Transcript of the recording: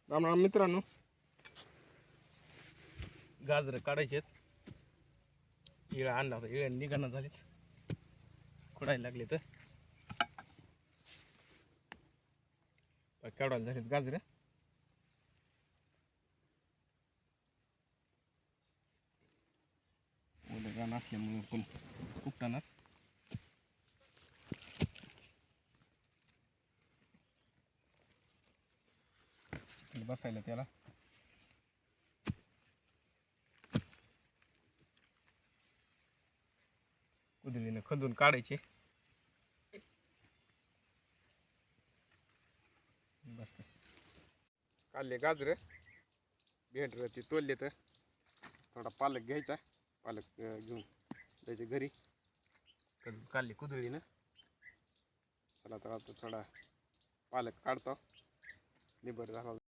राम राम मित्रांनो, गाजरं काढायचे आहेत. इळा आणला होता, इळ्या निघाणं झालीत, खोडायला लागले तर काढायला झालेत गाजरं. ओलं रान असल्यामुळे पण उपटाणार. बसायला त्याला कुदळीनं खंदून काढायचे. बस काढले गाजरं, भेंडरं ते तोडले. तर थोडा पालक घ्यायचा, पालक घेऊन जायचे घरी. काढले कुदळीनं. चला तर आता थोडा पालक काढतो. निबर झाला.